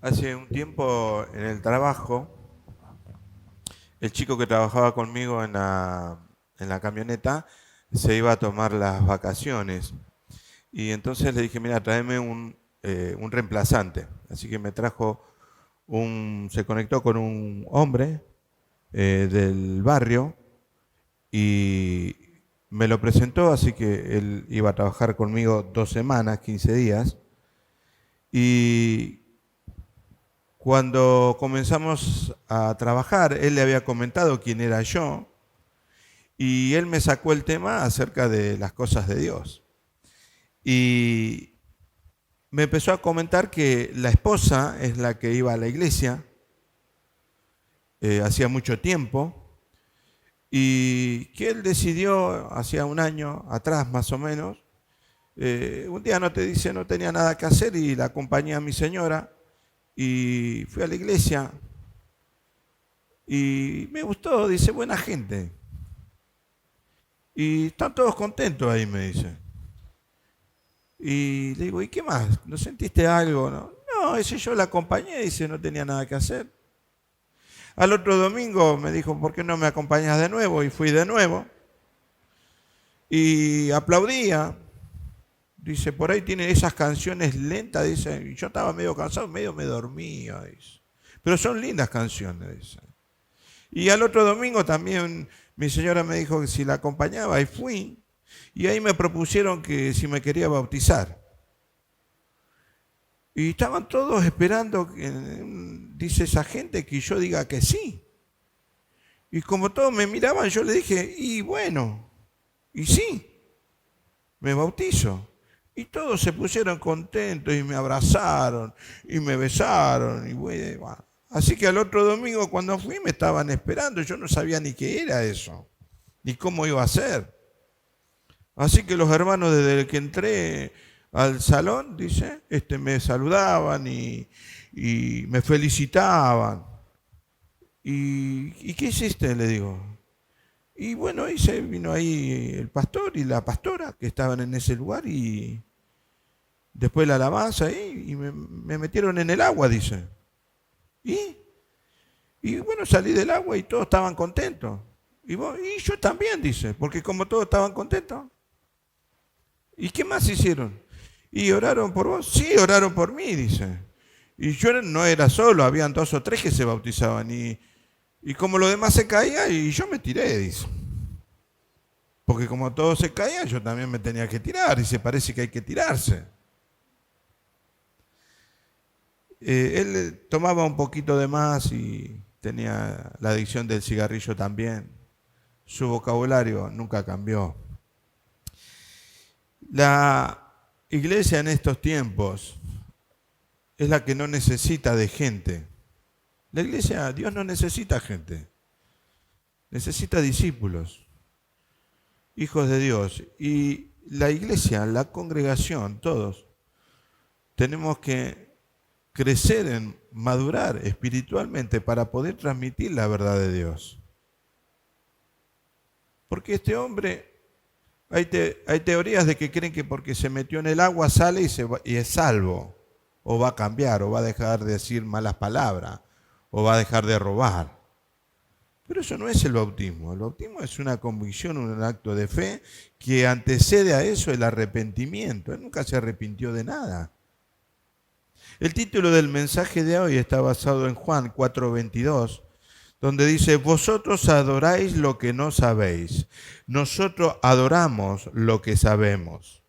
Hace un tiempo en el trabajo, el chico que trabajaba conmigo en la camioneta se iba a tomar las vacaciones. Y entonces le dije, mira, tráeme un reemplazante. Así que me trajo se conectó con un hombre del barrio y me lo presentó, así que él iba a trabajar conmigo 2 semanas, 15 días. Y cuando comenzamos a trabajar, él le había comentado quién era yo y él me sacó el tema acerca de las cosas de Dios. Y me empezó a comentar que la esposa es la que iba a la iglesia, hacía mucho tiempo, y que él decidió, hacía un año atrás más o menos, un día no tenía nada que hacer y la acompañé a mi señora y fui a la iglesia y me gustó, dice, buena gente. Y están todos contentos ahí, me dice. Y le digo, ¿y qué más? ¿No sentiste algo? No, ese yo la acompañé, dice, no tenía nada que hacer. Al otro domingo me dijo, ¿por qué no me acompañas de nuevo? Y fui de nuevo. Y aplaudía. Dice, por ahí tiene esas canciones lentas, dice. Y yo estaba medio cansado, medio me dormía, dice. Pero son lindas canciones, dice. Y al otro domingo también mi señora me dijo que si la acompañaba y fui. Y ahí me propusieron que si me quería bautizar. Y estaban todos esperando, dice esa gente, que yo diga que sí. Y como todos me miraban, yo le dije, y bueno, y sí, me bautizo. Y todos se pusieron contentos y me abrazaron y me besaron. Y bueno, así que al otro domingo cuando fui me estaban esperando, yo no sabía ni qué era eso, ni cómo iba a ser. Así que los hermanos desde que entré al salón, dice, me saludaban y me felicitaban. ¿Y qué hiciste? Le digo. Y bueno, vino ahí el pastor y la pastora que estaban en ese lugar y después la alabanza ahí y me metieron en el agua, dice. ¿Y? Y bueno, salí del agua y todos estaban contentos. Y yo también, dice, porque como todos estaban contentos. ¿Y qué más hicieron? ¿Y oraron por vos? Sí, oraron por mí, dice. Y yo no era solo, habían 2 o 3 que se bautizaban. Y como los demás se caían, y yo me tiré, dice. Porque como todos se caían, yo también me tenía que tirar. Y se parece que hay que tirarse. Él tomaba un poquito de más y tenía la adicción del cigarrillo también. Su vocabulario nunca cambió. La iglesia en estos tiempos es la que no necesita de gente. La iglesia, Dios no necesita gente. Necesita discípulos, hijos de Dios. Y la iglesia, la congregación, todos, tenemos que crecer en madurar espiritualmente para poder transmitir la verdad de Dios. Porque este hombre, hay teorías de que creen que porque se metió en el agua sale y es salvo, o va a cambiar, o va a dejar de decir malas palabras, o va a dejar de robar. Pero eso no es el bautismo. El bautismo es una convicción, un acto de fe que antecede a eso el arrepentimiento. Él nunca se arrepintió de nada. El título del mensaje de hoy está basado en Juan 4:22, donde dice, vosotros adoráis lo que no sabéis, nosotros adoramos lo que sabemos.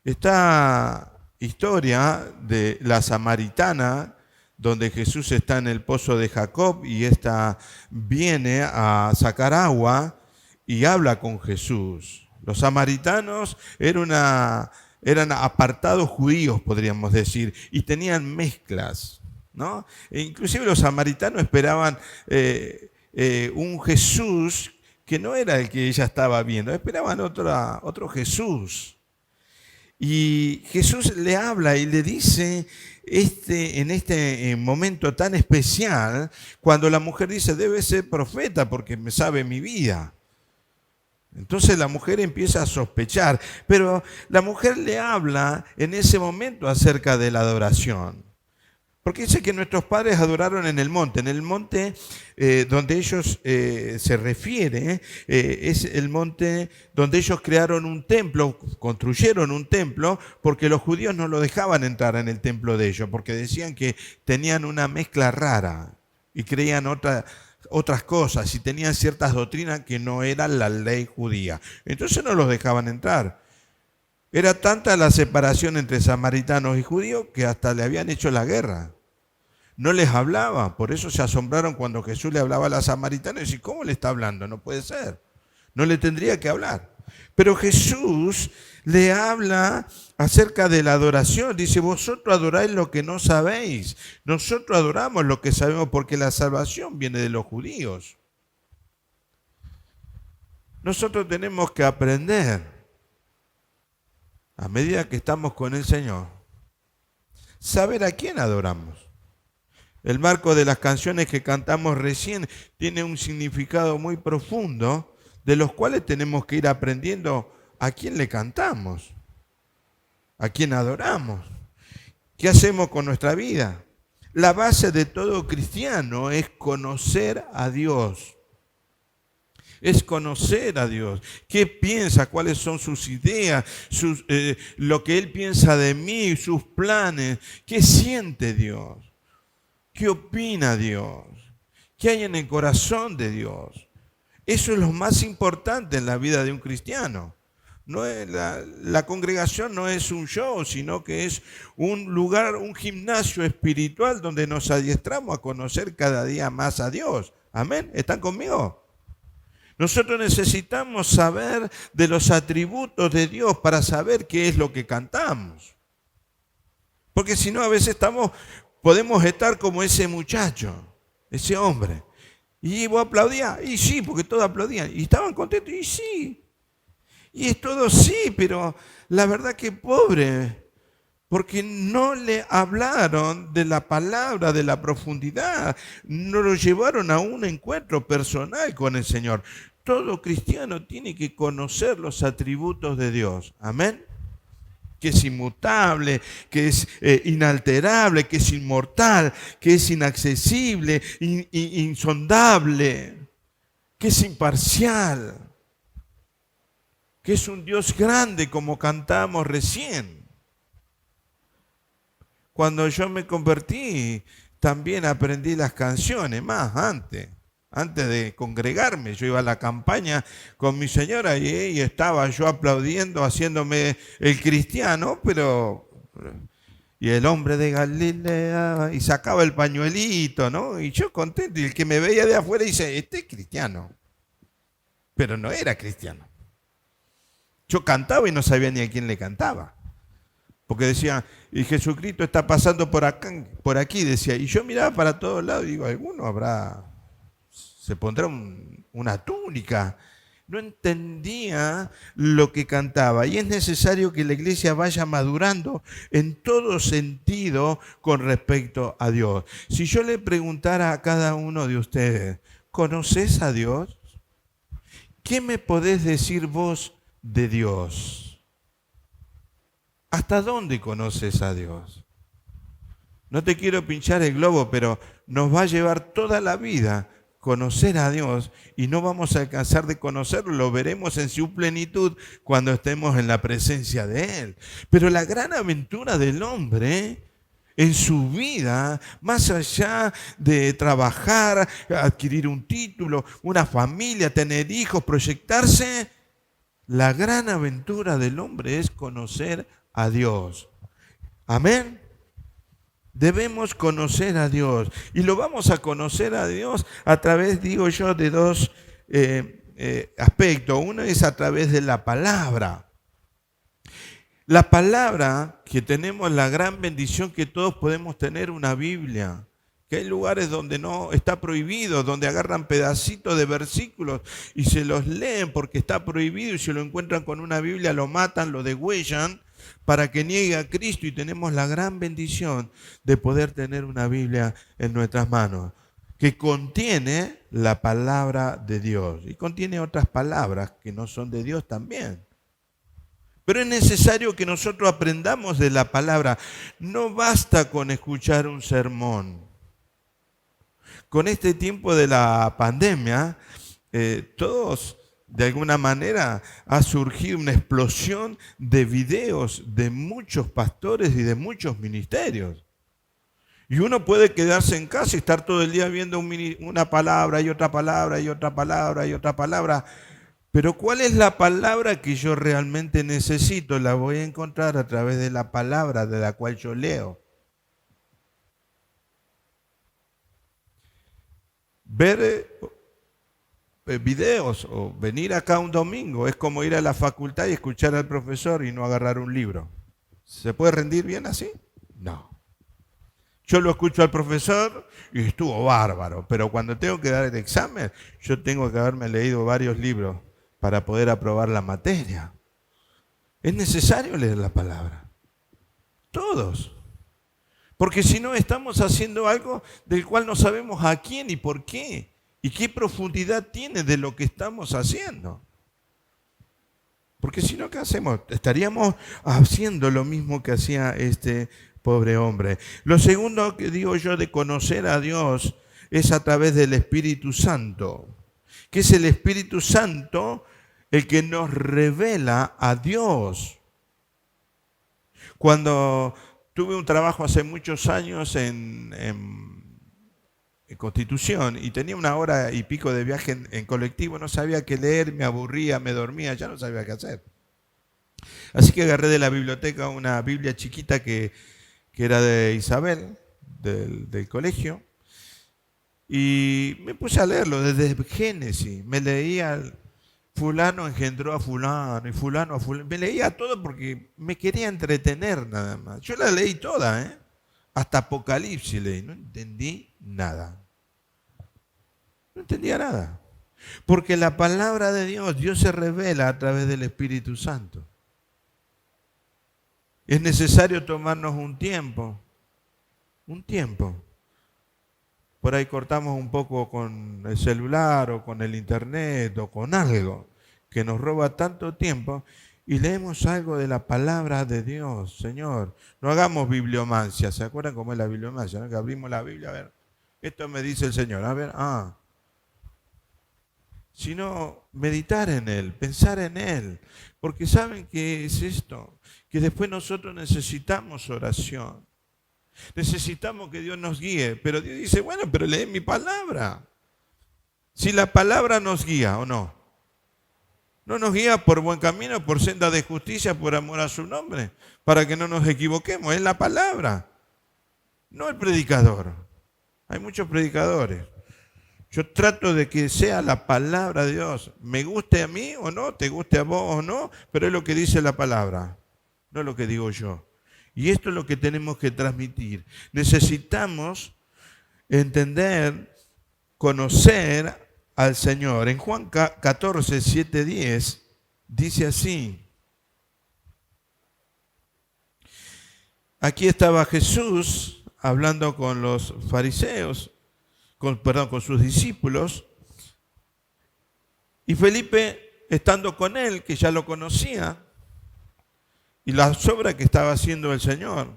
Esta historia de la samaritana, donde Jesús está en el pozo de Jacob y ésta viene a sacar agua y habla con Jesús. Los samaritanos eran apartados judíos, podríamos decir, y tenían mezclas, ¿no? E inclusive los samaritanos esperaban un Jesús que no era el que ella estaba viendo, esperaban otro Jesús. Y Jesús le habla y le dice en este momento tan especial, cuando la mujer dice, debe ser profeta porque me sabe mi vida. Entonces la mujer empieza a sospechar, pero la mujer le habla en ese momento acerca de la adoración. Porque dice que nuestros padres adoraron en el monte. En el monte donde ellos se refiere, es el monte donde ellos crearon un templo, construyeron un templo, porque los judíos no lo dejaban entrar en el templo de ellos, porque decían que tenían una mezcla rara y creían otras cosas y tenían ciertas doctrinas que no eran la ley judía. Entonces no los dejaban entrar. Era tanta la separación entre samaritanos y judíos que hasta le habían hecho la guerra. No les hablaba, por eso se asombraron cuando Jesús le hablaba a los samaritanos y decían, ¿cómo le está hablando? No puede ser, no le tendría que hablar. Pero Jesús le habla acerca de la adoración. Dice, vosotros adoráis lo que no sabéis. Nosotros adoramos lo que sabemos porque la salvación viene de los judíos. Nosotros tenemos que aprender, a medida que estamos con el Señor, saber a quién adoramos. El marco de las canciones que cantamos recién tiene un significado muy profundo, de los cuales tenemos que ir aprendiendo a quién le cantamos, a quién adoramos, qué hacemos con nuestra vida. La base de todo cristiano es conocer a Dios. Es conocer a Dios. ¿Qué piensa? ¿Cuáles son sus ideas? Lo que Él piensa de mí, sus planes. ¿Qué siente Dios? ¿Qué opina Dios? ¿Qué hay en el corazón de Dios? Eso es lo más importante en la vida de un cristiano. No es la congregación no es un show, sino que es un lugar, un gimnasio espiritual donde nos adiestramos a conocer cada día más a Dios. Amén. ¿Están conmigo? Nosotros necesitamos saber de los atributos de Dios para saber qué es lo que cantamos. Porque si no, a veces podemos estar como ese muchacho, ese hombre. Y vos aplaudías, y sí, porque todos aplaudían. Y estaban contentos, y sí. Y es todo sí, pero la verdad que pobre, porque no le hablaron de la palabra, de la profundidad, no lo llevaron a un encuentro personal con el Señor. Todo cristiano tiene que conocer los atributos de Dios. Amén. Que es inmutable, que es inalterable, que es inmortal, que es inaccesible, insondable, que es imparcial, que es un Dios grande como cantamos recién. Cuando yo me convertí, también aprendí las canciones, más antes de congregarme. Yo iba a la campaña con mi señora y estaba yo aplaudiendo, haciéndome el cristiano, y el hombre de Galilea, y sacaba el pañuelito, ¿no? Y yo contento, y el que me veía de afuera dice, este es cristiano. Pero no era cristiano. Yo cantaba y no sabía ni a quién le cantaba. Porque decía, y Jesucristo está pasando por acá, por aquí, decía. Y yo miraba para todos lados y digo, alguno se pondrá una túnica. No entendía lo que cantaba. Y es necesario que la iglesia vaya madurando en todo sentido con respecto a Dios. Si yo le preguntara a cada uno de ustedes, ¿conoces a Dios? ¿Qué me podés decir vos de Dios? ¿Hasta dónde conoces a Dios? No te quiero pinchar el globo, pero nos va a llevar toda la vida conocer a Dios y no vamos a alcanzar de conocerlo, lo veremos en su plenitud cuando estemos en la presencia de Él. Pero la gran aventura del hombre en su vida, más allá de trabajar, adquirir un título, una familia, tener hijos, proyectarse, la gran aventura del hombre es conocer a Dios. Amén. Debemos conocer a Dios y lo vamos a conocer a Dios a través, digo yo, de dos aspectos. Uno es a través de la palabra. La palabra, que tenemos la gran bendición que todos podemos tener una Biblia, que hay lugares donde no está prohibido, donde agarran pedacitos de versículos y se los leen porque está prohibido y si lo encuentran con una Biblia lo matan, lo degüellan para que niegue a Cristo y tenemos la gran bendición de poder tener una Biblia en nuestras manos que contiene la palabra de Dios y contiene otras palabras que no son de Dios también. Pero es necesario que nosotros aprendamos de la palabra. No basta con escuchar un sermón. Con este tiempo de la pandemia, todos, de alguna manera, ha surgido una explosión de videos de muchos pastores y de muchos ministerios. Y uno puede quedarse en casa y estar todo el día viendo una palabra y otra palabra y otra palabra y otra palabra. Pero ¿cuál es la palabra que yo realmente necesito? La voy a encontrar a través de la palabra de la cual yo leo. Ver videos o venir acá un domingo es como ir a la facultad y escuchar al profesor y no agarrar un libro. ¿Se puede rendir bien así? No. Yo lo escucho al profesor y estuvo bárbaro, pero cuando tengo que dar el examen, yo tengo que haberme leído varios libros para poder aprobar la materia. Es necesario leer la palabra. Todos. Porque si no, estamos haciendo algo del cual no sabemos a quién y por qué. Y qué profundidad tiene de lo que estamos haciendo. Porque si no, ¿qué hacemos? Estaríamos haciendo lo mismo que hacía este pobre hombre. Lo segundo que digo yo de conocer a Dios es a través del Espíritu Santo. Que es el Espíritu Santo el que nos revela a Dios. Cuando tuve un trabajo hace muchos años en Constitución y tenía 1 hora y pico de viaje en colectivo, no sabía qué leer, me aburría, me dormía, ya no sabía qué hacer. Así que agarré de la biblioteca una Biblia chiquita que era de Isabel, del colegio, y me puse a leerlo desde Génesis. Me leía fulano engendró a fulano y fulano a fulano. Me leía todo porque me quería entretener nada más. Yo la leí toda, hasta Apocalipsis leí. No entendí nada. No entendía nada. Porque la palabra de Dios se revela a través del Espíritu Santo. Es necesario tomarnos un tiempo. Por ahí cortamos un poco con el celular o con el internet o con algo que nos roba tanto tiempo y leemos algo de la palabra de Dios. Señor, no hagamos bibliomancia. ¿Se acuerdan cómo es la bibliomancia? ¿No? Que abrimos la Biblia, a ver, esto me dice el Señor, a ver, sino meditar en Él, pensar en Él. Porque ¿saben qué es esto? Que después nosotros necesitamos oración. Necesitamos que Dios nos guíe, pero Dios dice, bueno, pero lee mi palabra. Si la palabra nos guía o no. No nos guía por buen camino, por senda de justicia, por amor a su nombre, para que no nos equivoquemos. Es la palabra, no el predicador. Hay muchos predicadores. Yo trato de que sea la palabra de Dios. Me guste a mí o no, te guste a vos o no, pero es lo que dice la palabra, no es lo que digo yo. Y esto es lo que tenemos que transmitir. Necesitamos entender, conocer al Señor. En Juan 14, 7, 10 dice así. Aquí estaba Jesús hablando con los fariseos, con sus discípulos, y Felipe, estando con él, que ya lo conocía, y las obras que estaba haciendo el Señor.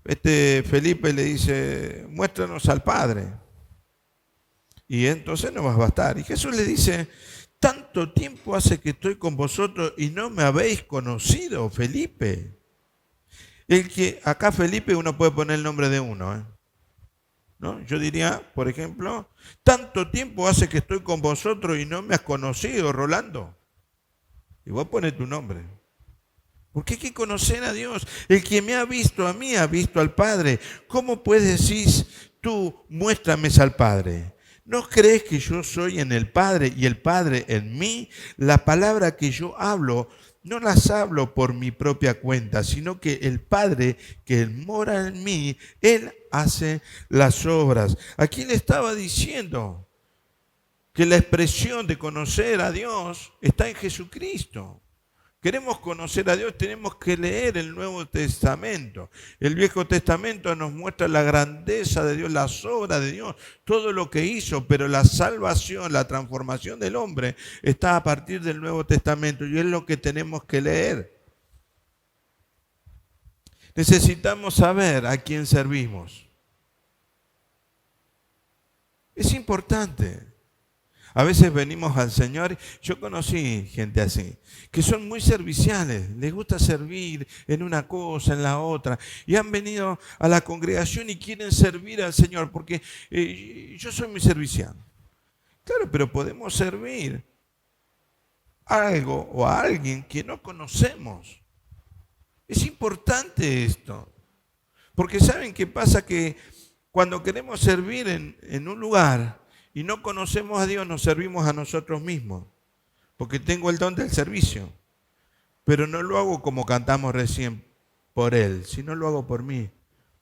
Felipe le dice, muéstranos al Padre. Y entonces no vas a bastar. Y Jesús le dice, tanto tiempo hace que estoy con vosotros y no me habéis conocido, Felipe. Acá Felipe uno puede poner el nombre de uno, ¿no? Yo diría, por ejemplo, tanto tiempo hace que estoy con vosotros y no me has conocido, Rolando. Y vos pones tu nombre. Porque hay que conocer a Dios. El que me ha visto a mí ha visto al Padre. ¿Cómo puedes decir tú, muéstrame al Padre? ¿No crees que yo soy en el Padre y el Padre en mí? La palabra que yo hablo, no las hablo por mi propia cuenta, sino que el Padre que mora en mí, Él hace las obras. Aquí le estaba diciendo que la expresión de conocer a Dios está en Jesucristo. Queremos conocer a Dios, tenemos que leer el Nuevo Testamento. El Viejo Testamento nos muestra la grandeza de Dios, las obras de Dios, todo lo que hizo, pero la salvación, la transformación del hombre está a partir del Nuevo Testamento y es lo que tenemos que leer. Necesitamos saber a quién servimos. Es importante. A veces venimos al Señor, yo conocí gente así, que son muy serviciales, les gusta servir en una cosa, en la otra, y han venido a la congregación y quieren servir al Señor, porque yo soy muy servicial. Claro, pero podemos servir a algo o a alguien que no conocemos. Es importante esto, porque ¿saben qué pasa? Que cuando queremos servir en un lugar, y no conocemos a Dios, nos servimos a nosotros mismos, porque tengo el don del servicio, pero no lo hago como cantamos recién, por Él, sino lo hago por mí.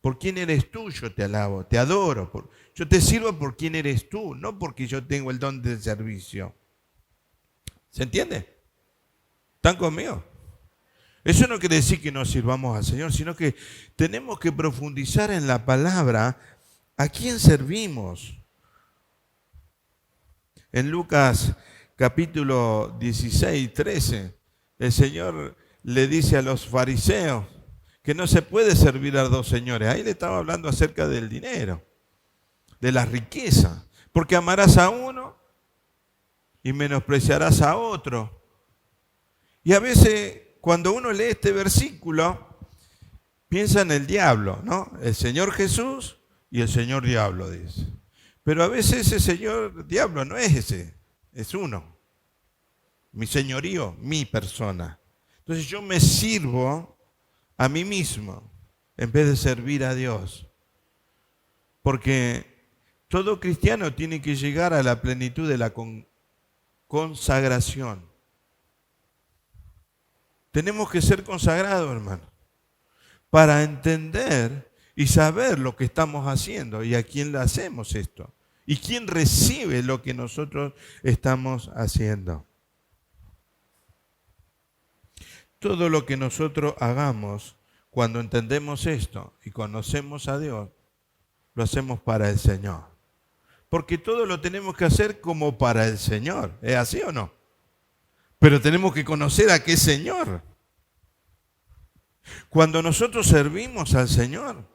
¿Por quién eres tú? Yo te alabo, te adoro. Yo te sirvo por quién eres tú, no porque yo tengo el don del servicio. ¿Se entiende? ¿Están conmigo? Eso no quiere decir que no sirvamos al Señor, sino que tenemos que profundizar en la palabra a quién servimos. En Lucas capítulo 16, 13, el Señor le dice a los fariseos que no se puede servir a dos señores. Ahí le estaba hablando acerca del dinero, de la riqueza, porque amarás a uno y menospreciarás a otro. Y a veces cuando uno lee este versículo, piensa en el diablo, ¿no? El Señor Jesús y el Señor Diablo, dice. Pero a veces ese señor diablo no es ese, es uno. Mi señorío, mi persona. Entonces yo me sirvo a mí mismo en vez de servir a Dios. Porque todo cristiano tiene que llegar a la plenitud de la consagración. Tenemos que ser consagrados, hermano, para entender y saber lo que estamos haciendo y a quién le hacemos esto. Y quién recibe lo que nosotros estamos haciendo. Todo lo que nosotros hagamos, cuando entendemos esto y conocemos a Dios, lo hacemos para el Señor. Porque todo lo tenemos que hacer como para el Señor. ¿Es así o no? Pero tenemos que conocer a qué Señor. Cuando nosotros servimos al Señor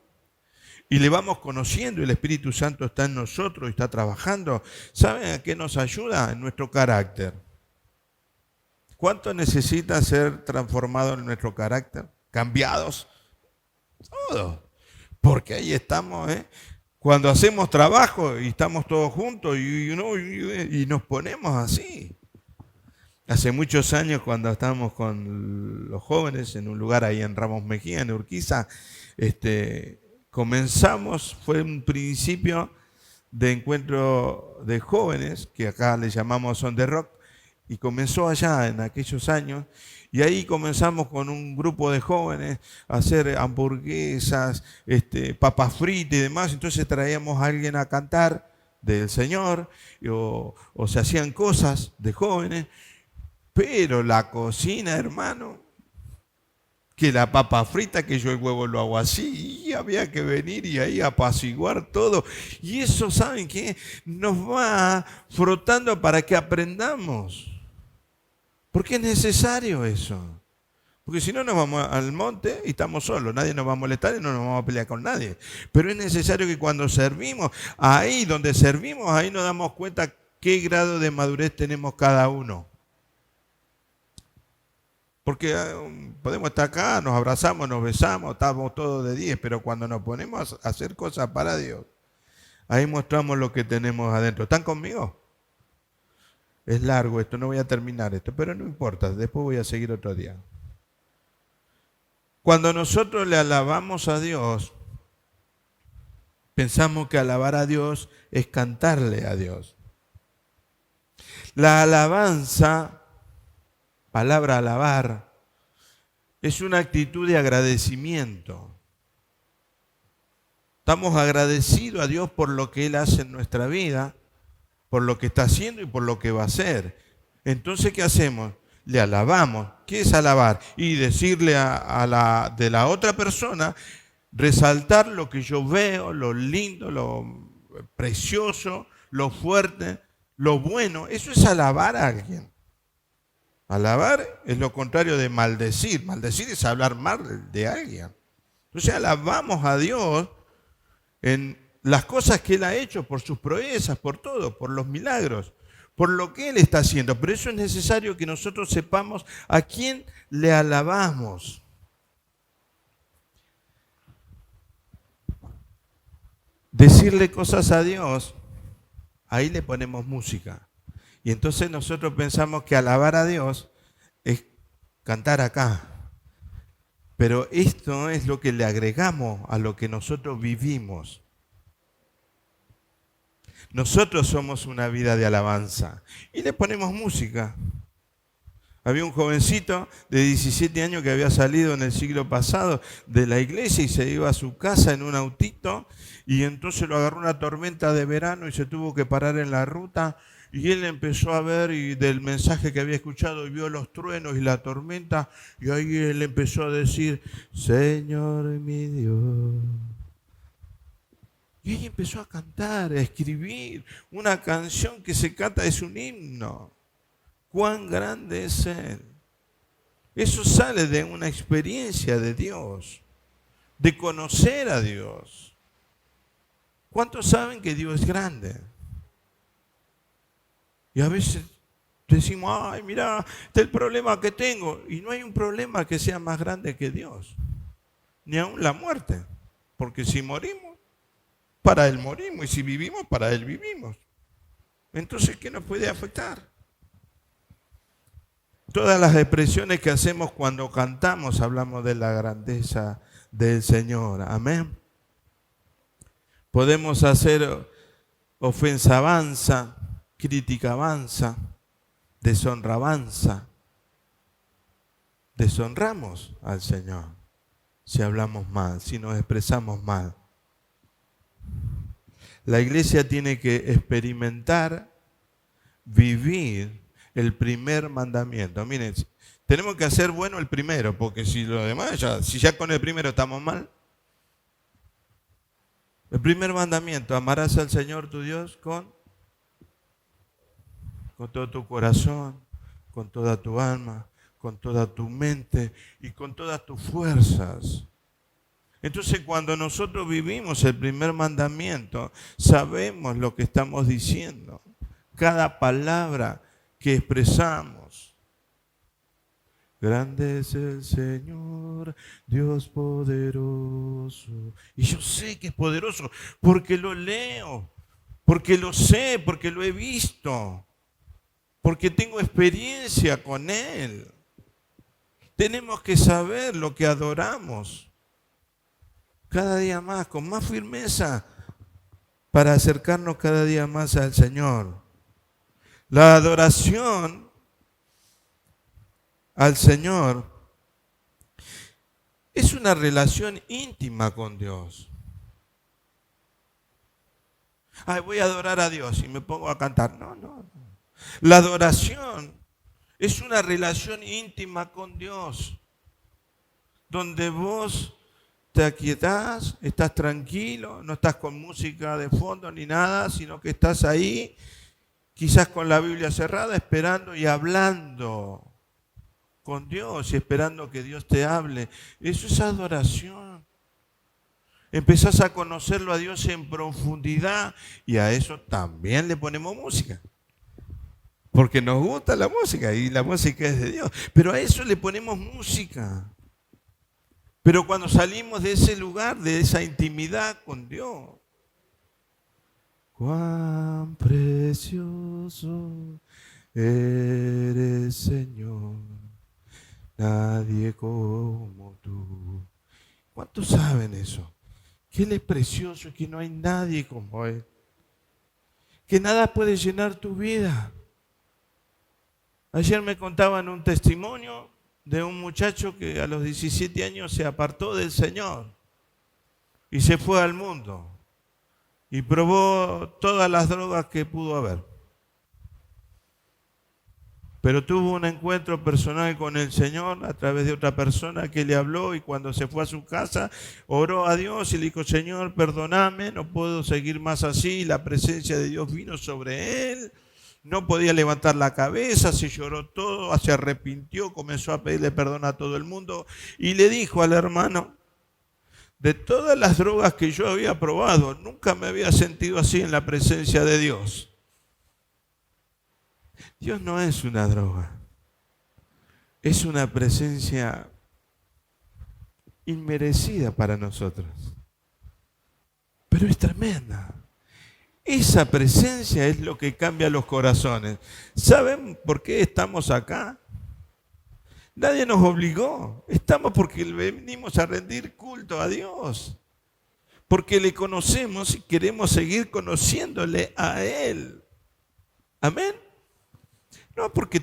y le vamos conociendo y el Espíritu Santo está en nosotros y está trabajando, ¿saben a qué nos ayuda? En nuestro carácter. ¿Cuánto necesita ser transformado en nuestro carácter? ¿Cambiados? Todo. Porque ahí estamos, cuando hacemos trabajo y estamos todos juntos y nos ponemos así. Hace muchos años, cuando estábamos con los jóvenes en un lugar ahí en Ramos Mejía, en Urquiza, comenzamos, fue un principio de encuentro de jóvenes, que acá le llamamos Son de Rock, y comenzó allá en aquellos años, y ahí comenzamos con un grupo de jóvenes a hacer hamburguesas, papas fritas y demás. Entonces traíamos a alguien a cantar del Señor, o se hacían cosas de jóvenes, pero la cocina, hermano, que la papa frita, que yo el huevo lo hago así, y había que venir y ahí apaciguar todo. Y eso, ¿saben qué? Nos va frotando para que aprendamos. Porque es necesario eso. Porque si no nos vamos al monte y estamos solos, nadie nos va a molestar y no nos vamos a pelear con nadie. Pero es necesario que cuando servimos, ahí donde servimos, ahí nos damos cuenta qué grado de madurez tenemos cada uno. Porque podemos estar acá, nos abrazamos, nos besamos, estamos todos de 10, pero cuando nos ponemos a hacer cosas para Dios, ahí mostramos lo que tenemos adentro. ¿Están conmigo? Es largo esto, no voy a terminar esto, pero no importa, después voy a seguir otro día. Cuando nosotros le alabamos a Dios, pensamos que alabar a Dios es cantarle a Dios. La alabanza, palabra alabar, es una actitud de agradecimiento. Estamos agradecidos a Dios por lo que Él hace en nuestra vida, por lo que está haciendo y por lo que va a hacer. Entonces, ¿qué hacemos? le alabamos. ¿Qué es alabar? Y decirle de la otra persona, resaltar lo que yo veo, lo lindo, lo precioso, lo fuerte, lo bueno. Eso es alabar a alguien. Alabar es lo contrario de maldecir. Maldecir es hablar mal de alguien. Entonces alabamos a Dios en las cosas que Él ha hecho, por sus proezas, por todo, por los milagros, por lo que Él está haciendo. Pero eso es necesario que nosotros sepamos a quién le alabamos. Decirle cosas a Dios, ahí le ponemos música. Y entonces nosotros pensamos que alabar a Dios es cantar acá. Pero esto es lo que le agregamos a lo que nosotros vivimos. Nosotros somos una vida de alabanza y le ponemos música. Había un jovencito de 17 años que había salido en el siglo pasado de la iglesia y se iba a su casa en un autito y entonces lo agarró una tormenta de verano y se tuvo que parar en la ruta y él empezó a ver y del mensaje que había escuchado y vio los truenos y la tormenta y ahí él empezó a decir, Señor mi Dios. Y ahí empezó a cantar, a escribir una canción que se canta, es un himno. Cuán grande es Él. Eso sale de una experiencia de Dios, de conocer a Dios. ¿Cuántos saben que Dios es grande? Y a veces decimos, ay, mira, este es el problema que tengo. Y no hay un problema que sea más grande que Dios, ni aun la muerte. Porque si morimos, para Él morimos, y si vivimos, para Él vivimos. Entonces, ¿qué nos puede afectar? Todas las expresiones que hacemos cuando cantamos hablamos de la grandeza del Señor. Amén. Podemos hacer ofensabanza, criticabanza, deshonrabanza. Deshonramos al Señor si hablamos mal, si nos expresamos mal. La iglesia tiene que experimentar, vivir el primer mandamiento. Miren, tenemos que hacer bueno el primero, porque si lo demás, si ya con el primero estamos mal. El primer mandamiento, amarás al Señor tu Dios con todo tu corazón, con toda tu alma, con toda tu mente y con todas tus fuerzas. Entonces, cuando nosotros vivimos el primer mandamiento, sabemos lo que estamos diciendo. Cada palabra que expresamos. Grande es el Señor, Dios poderoso. Y yo sé que es poderoso porque lo leo, porque lo sé, porque lo he visto, porque tengo experiencia con Él. Tenemos que saber lo que adoramos. Cada día más, con más firmeza, para acercarnos cada día más al Señor. La adoración al Señor es una relación íntima con Dios. Ay, voy a adorar a Dios y me pongo a cantar. No. La adoración es una relación íntima con Dios, donde vos te aquietás, estás tranquilo, no estás con música de fondo ni nada, sino que estás ahí, quizás con la Biblia cerrada, esperando y hablando con Dios y esperando que Dios te hable. Eso es adoración. Empezás a conocerlo a Dios en profundidad y a eso también le ponemos música. Porque nos gusta la música y la música es de Dios. Pero a eso le ponemos música. Pero cuando salimos de ese lugar, de esa intimidad con Dios, cuán precioso eres, Señor, nadie como tú. ¿Cuántos saben eso? Que Él es precioso y que no hay nadie como Él. Que nada puede llenar tu vida. Ayer me contaban un testimonio de un muchacho que a los 17 años se apartó del Señor y se fue al mundo y probó todas las drogas que pudo haber. Pero tuvo un encuentro personal con el Señor a través de otra persona que le habló, y cuando se fue a su casa oró a Dios y le dijo: Señor, perdóname, no puedo seguir más así. La presencia de Dios vino sobre él, no podía levantar la cabeza, se lloró todo, se arrepintió, comenzó a pedirle perdón a todo el mundo y le dijo al hermano: de todas las drogas que yo había probado, nunca me había sentido así en la presencia de Dios. Dios no es una droga, es una presencia inmerecida para nosotros, pero es tremenda. Esa presencia es lo que cambia los corazones. ¿Saben por qué estamos acá? Nadie nos obligó. Estamos porque venimos a rendir culto a Dios, porque le conocemos y queremos seguir conociéndole a Él. Amén. No porque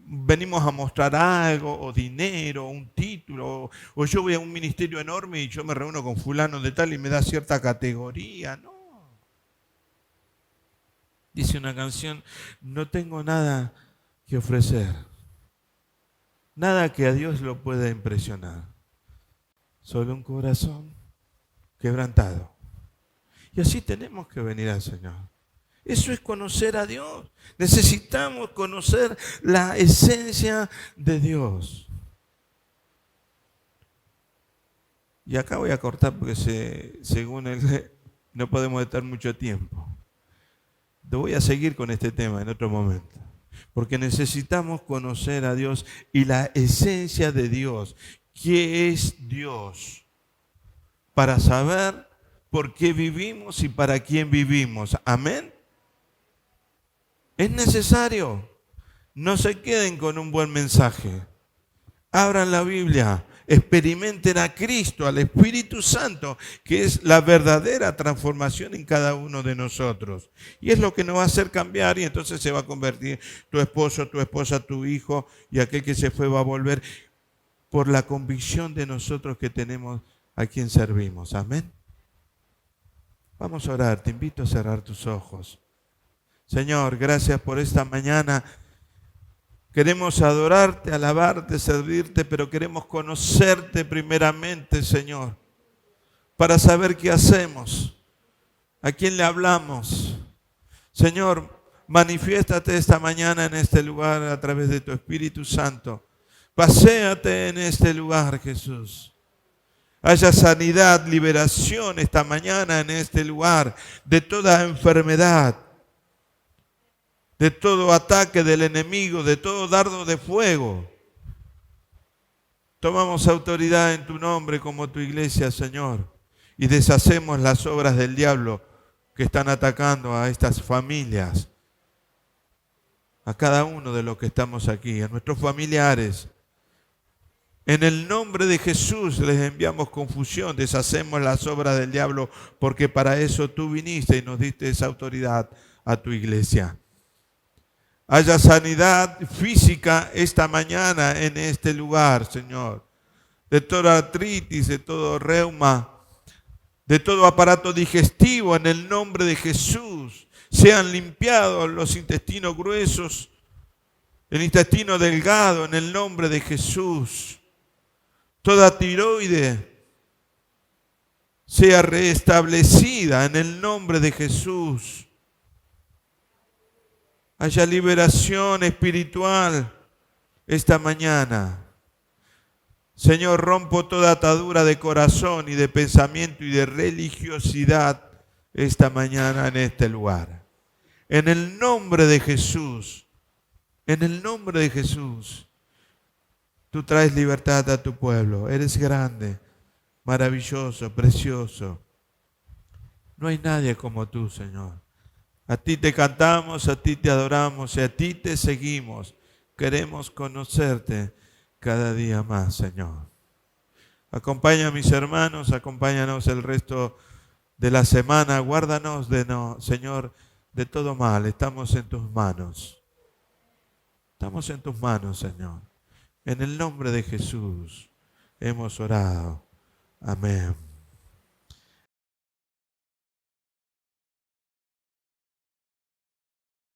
venimos a mostrar algo, o dinero, o un título, o yo voy a un ministerio enorme y yo me reúno con fulano de tal y me da cierta categoría. No. Dice una canción: no tengo nada que ofrecer, nada que a Dios lo pueda impresionar, solo un corazón quebrantado. Y así tenemos que venir al Señor. Eso es conocer a Dios. Necesitamos conocer la esencia de Dios. Y acá voy a cortar porque según él no podemos estar mucho tiempo. Voy a seguir con este tema en otro momento, porque necesitamos conocer a Dios y la esencia de Dios. ¿Qué es Dios? Para saber por qué vivimos y para quién vivimos. Amén. Es necesario. No se queden con un buen mensaje. Abran la Biblia, experimenten a Cristo, al Espíritu Santo, que es la verdadera transformación en cada uno de nosotros. Y es lo que nos va a hacer cambiar, y entonces se va a convertir tu esposo, tu esposa, tu hijo, y aquel que se fue va a volver por la convicción de nosotros que tenemos a quien servimos. Amén. Vamos a orar. Te invito a cerrar tus ojos. Señor, gracias por esta mañana. Queremos adorarte, alabarte, servirte, pero queremos conocerte primeramente, Señor, para saber qué hacemos, a quién le hablamos. Señor, manifiéstate esta mañana en este lugar a través de tu Espíritu Santo. Paséate en este lugar, Jesús. Haya sanidad, liberación esta mañana en este lugar de toda enfermedad, de todo ataque del enemigo, de todo dardo de fuego. Tomamos autoridad en tu nombre como tu iglesia, Señor, y deshacemos las obras del diablo que están atacando a estas familias, a cada uno de los que estamos aquí, a nuestros familiares. En el nombre de Jesús les enviamos confusión, deshacemos las obras del diablo, porque para eso tú viniste y nos diste esa autoridad a tu iglesia. Haya sanidad física esta mañana en este lugar, Señor. De toda artritis, de todo reuma, de todo aparato digestivo, en el nombre de Jesús. Sean limpiados los intestinos gruesos, el intestino delgado, en el nombre de Jesús. Toda tiroide sea restablecida en el nombre de Jesús. Haya liberación espiritual esta mañana. Señor, rompo toda atadura de corazón y de pensamiento y de religiosidad esta mañana en este lugar. En el nombre de Jesús, en el nombre de Jesús, tú traes libertad a tu pueblo. Eres grande, maravilloso, precioso. No hay nadie como tú, Señor. A ti te cantamos, a ti te adoramos y a ti te seguimos. Queremos conocerte cada día más, Señor. Acompaña a mis hermanos, acompáñanos el resto de la semana. Guárdanos, Señor, de todo mal. Estamos en tus manos. Estamos en tus manos, Señor. En el nombre de Jesús hemos orado. Amén.